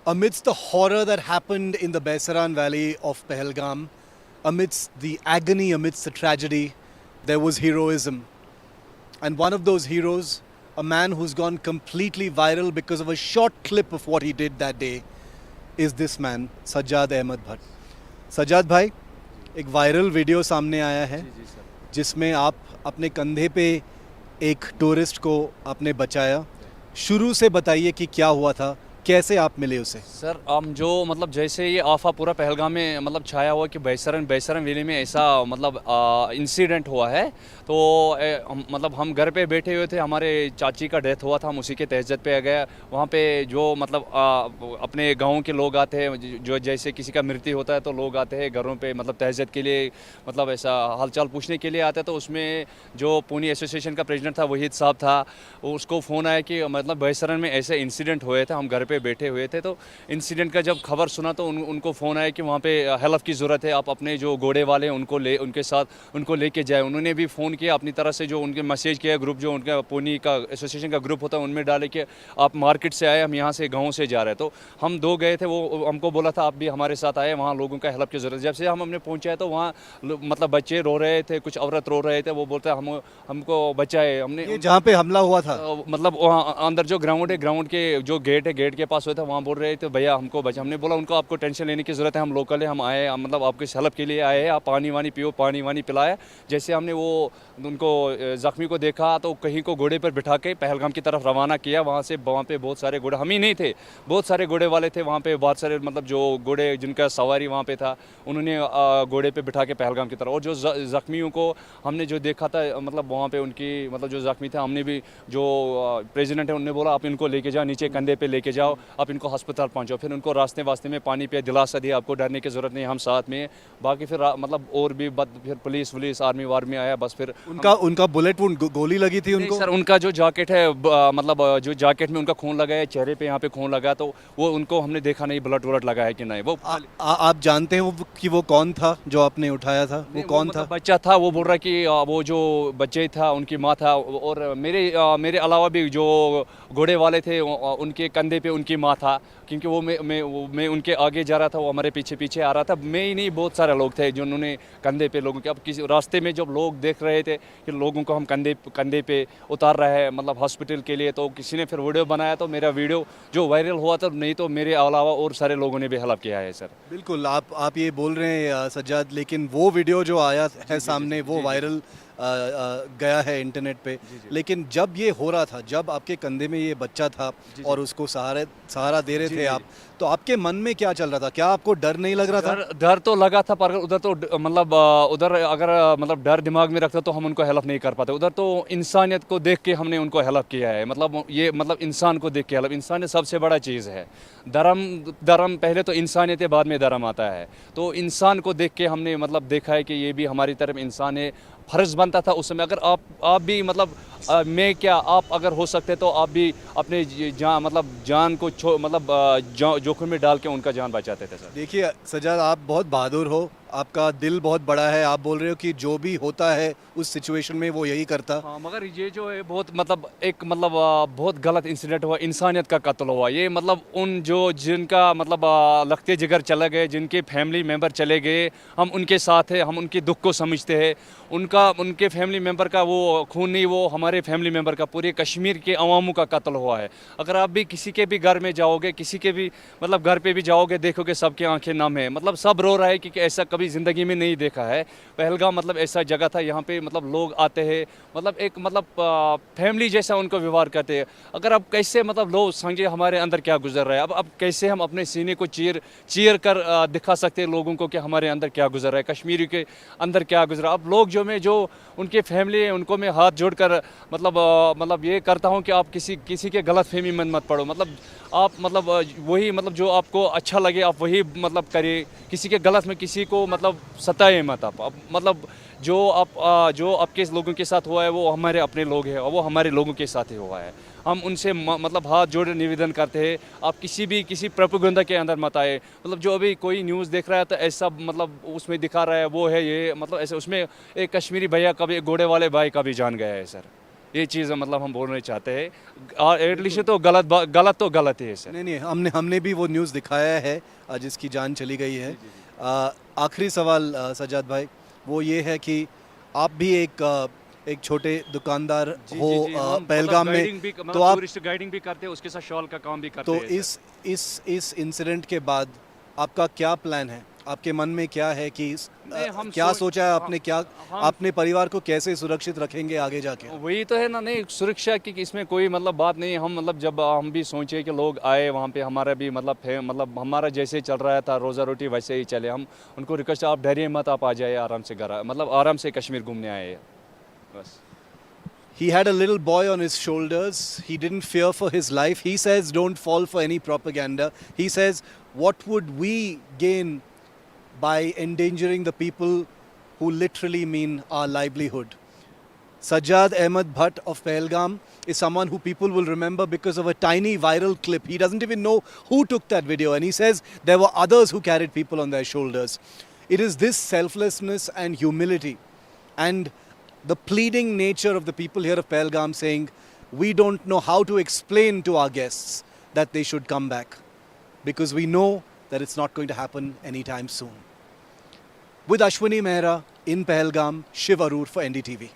Amidst the horror that happened in the Baisaran Valley of Pahalgam, amidst the agony, amidst the tragedy, there was heroism. And one of those heroes, a man who's gone completely viral because of a short clip of what he did that day, is this man, Sajjad Ahmed Bhatt. Sajjad भाई, एक viral video सामने आया है जी sir. जिसमें आप अपने कंधे पे एक टूरिस्ट को आपने बचाया। शुरू से बताइए कि क्या हुआ था, कैसे आप मिले उसे। सर हम जो मतलब जैसे ये आफा पूरा पहलगाम में मतलब छाया हुआ कि बैसरन वैली में ऐसा मतलब इंसिडेंट हुआ है। तो मतलब हम घर पे बैठे हुए थे, हमारे चाची का डेथ हुआ था, हम उसी के तहज़्ज़ुद पे आ गए। वहाँ पे जो मतलब अपने गाँव के लोग आते हैं, जो जैसे किसी का मृत्यु होता है तो लोग आते हैं घरों पे मतलब तहज़्ज़ुद के लिए, मतलब ऐसा हालचाल पूछने के लिए आते हैं। तो उसमें जो पूनी एसोसिएशन का प्रेसिडेंट था वहीद साहब था, उसको फ़ोन आया कि मतलब बैसरन में ऐसे इंसिडेंट हुए थे। हम घर पे बैठे हुए थे तो इंसिडेंट का जब खबर सुना तो उनको फ़ोन आया कि वहाँ पे हेल्प की ज़रूरत है, आप अपने जो घोड़े वाले हैं उनके साथ उनको लेके जाए। उन्होंने भी फ़ोन किया अपनी तरह से, जो उनके मैसेज किया ग्रुप, जो उनका पूनी का एसोसिएशन का ग्रुप होता है उनमें डाले कि आप मार्केट से आए, हम यहाँ से गाँव से जा रहे हैं। तो हम दो गए थे, वो हमको बोला था आप भी हमारे साथ आए, वहाँ लोगों का हेल्प की ज़रूरत। जब से हमने पहुँचाया तो वहाँ मतलब बच्चे रो रहे थे, कुछ औरत रो रहे थे, वो बोलते हमको बचाए। हमने ये जहाँ पे हमला हुआ था, मतलब वहाँ अंदर जो ग्राउंड है, ग्राउंड के जो गेट है, गेट के पास हुआ था, वहाँ बोल रहे थे भैया हमको बचा। हमने बोला उनको आपको टेंशन लेने की ज़रूरत है, हम लोकल है, हम आए मतलब आपके हेल्प के लिए आए हैं, आप पानी वानी पियो, पानी वानी पिलाया। जैसे हमने वो उनको ज़ख्मी को देखा तो कहीं को घोड़े पर बिठा के पहलगाम की तरफ रवाना किया। वहाँ पे बहुत सारे घोड़े, हम ही नहीं थे, बहुत सारे घोड़े वाले थे वहाँ पे, बहुत सारे मतलब जो घोड़े जिनका सवारी वहाँ पे था उन्होंने घोड़े पे बिठा के पहलगाम की तरफ। और जो ज़ख्मियों को हमने जो देखा था मतलब वहाँ पे उनकी मतलब जो ज़ख्मी थे, हमने भी जो प्रेसिडेंट है उन्होंने बोला आप इनको लेके जाओ, नीचे कंधे पे लेके जाओ, आप इनको अस्पताल पहुँचाओ। फिर उनको रास्ते में पानी पे दिलासा दिया, आपको डरने की ज़रूरत नहीं, हम साथ में। बाकी फिर मतलब और भी फिर पुलिस आर्मी वार्मी आया, बस फिर उनका बुलेट वुंड गोली लगी थी उनको। सर उनका जो जैकेट है मतलब जो जैकेट में उनका खून लगा है, चेहरे पे यहाँ पे खून लगा, तो वो उनको हमने देखा नहीं ब्लड व्लड लगा है कि नहीं। वो आप जानते हैं कि वो कौन था जो आपने उठाया था, वो कौन मतलब था? बच्चा था, वो बोल रहा है कि वो जो बच्चे था उनकी माँ था, और मेरे अलावा भी जो घोड़े वाले थे उनके कंधे पे उनकी माँ था। क्योंकि मैं उनके आगे जा रहा था, वो हमारे पीछे पीछे आ रहा था। मैं ही नहीं, बहुत सारे लोग थे जो उन्होंने कंधे पे लोगों के, अब किसी रास्ते में जब लोग देख रहे थे कि लोगों को हम कंधे पे उतार रहे हैं मतलब हॉस्पिटल के लिए, तो किसी ने फिर वीडियो बनाया, तो मेरा वीडियो जो वायरल हुआ था। नहीं तो मेरे अलावा और सारे लोगों ने भी हेल्प किया है सर। बिल्कुल, आप ये बोल रहे हैं सज्जाद, लेकिन वो वीडियो जो आया है सामने वो वायरल गया है इंटरनेट पे। लेकिन जब ये हो रहा था, जब आपके कंधे में ये बच्चा था और उसको सहारा दे रहे थे आप, तो आपके मन में क्या चल रहा था? क्या आपको डर नहीं लग रहा था? डर तो लगा था, पर उधर तो मतलब उधर अगर मतलब डर दिमाग में रखता तो हम उनको हेल्प नहीं कर पाते। उधर तो इंसानियत को देख के हमने उनको हेल्प किया है, मतलब ये मतलब इंसान को देख के हेल्प। इंसानियत सबसे बड़ा चीज़ है। धर्म पहले तो इंसानियत है, बाद में धर्म आता है। तो इंसान को देख के हमने मतलब देखा है कि ये भी हमारी तरफ इंसान है। फ़र्ज़ बनता था उस समय, अगर आप भी मतलब मैं क्या आप अगर हो सकते तो आप भी अपने जान को मतलब जोखिम में डाल के उनका जान बचाते थे सर। देखिए सज्जाद, आप बहुत बहादुर हो, आपका दिल बहुत बड़ा है। आप बोल रहे हो कि जो भी होता है उस सिचुएशन में वो यही करता। हाँ, मगर ये जो है बहुत मतलब एक मतलब बहुत गलत इंसिडेंट हुआ, इंसानियत का कत्ल हुआ। ये मतलब उन जो जिनका मतलब लखते जिगर चले गए, जिनके फैमिली मेंबर चले गए, हम उनके साथ हैं, हम उनके दुख को समझते हैं। उनके फैमिली मेंबर का वो खून नहीं, वो हमारे फैमिली मेंबर का, पूरे कश्मीर के अवामों का कत्ल हुआ है। अगर आप भी किसी के भी घर में जाओगे, किसी के भी मतलब घर पे भी जाओगे, देखोगे सबकी आंखें नम है, मतलब सब रो रहा है कि ऐसा कभी ज़िंदगी में नहीं देखा है। पहलगाम मतलब ऐसा जगह था, यहाँ पे मतलब लोग आते हैं, मतलब एक मतलब फैमिली जैसा उनको व्यवहार करते हैं। अगर अब कैसे मतलब लोग समझे हमारे अंदर क्या गुजर रहा है, अब कैसे हम अपने सीने को चीर कर दिखा सकते हैं लोगों को कि हमारे अंदर क्या गुजर रहा है, कश्मीरी के अंदर क्या गुजरा। अब लोग जो उनके फैमिली है उनको मैं हाथ जोड़कर मतलब ये करता हूँ कि आप किसी के गलत फहमी में मत पड़ो। मतलब आप मतलब वही मतलब जो आपको अच्छा लगे आप वही मतलब करिए, किसी के गलत में किसी को मतलब सताए मत आप। मतलब जो आपके लोगों के साथ हुआ है वो हमारे अपने लोग हैं, और वो हमारे लोगों के साथ ही हुआ है। हम उनसे मतलब हाथ जोड़ निवेदन करते हैं, आप किसी प्रोपेगेंडा के अंदर मत आए। मतलब जो अभी कोई न्यूज़ देख रहा है तो ऐसा मतलब उसमें दिखा रहा है वो है ये, मतलब ऐसे उसमें एक कश्मीरी भैया का भी, घोड़े वाले भाई का भी जान गया है सर। ये चीज़ मतलब हम बोलना चाहते हैं और एटलीस्ट तो गलत तो गलत ही है सर। नहीं नहीं, हमने भी वो न्यूज़ दिखाया है जिसकी जान चली गई है। आखिरी सवाल सजाद भाई, वो ये है कि आप भी एक छोटे दुकानदार हो पहलगाम में, तो आप टूरिस्ट गाइडिंग भी करते हैं, उसके साथ शॉल का काम भी करते तो हैं सर। इस इंसिडेंट के बाद आपका क्या प्लान है? आपके मन में क्या है कि नहीं, हम क्या सोच- सोचा है आपने, क्या हम- अपने परिवार को कैसे सुरक्षित रखेंगे आगे जाके? वही तो है ना, नहीं सुरक्षा की इसमें कोई मतलब बात नहीं। हम मतलब जब हम भी सोचे कि लोग आए वहाँ पे, हमारा भी मतलब हमारा जैसे चल रहा था रोज़ा रोटी वैसे ही चले। हम उनको रिक्वेस्ट, आप डरिए मत, आप आ जाइए आराम से घर, मतलब आराम से कश्मीर घूमने आए हैं बस। He had a little boy on his shoulders. He didn't fear for his life. He says, don't fall for any propaganda. He says, what would we gain by endangering the people who literally mean our livelihood? Sajjad Ahmed Bhatt of Pahalgam is someone who people will remember because of a tiny viral clip. He doesn't even know who took that video, and he says there were others who carried people on their shoulders. It is this selflessness and humility and the pleading nature of the people here of Pahalgam saying, we don't know how to explain to our guests that they should come back because we know that it's not going to happen anytime soon. With Ashwini Mehra in Pahalgam, Shiv Arur for NDTV.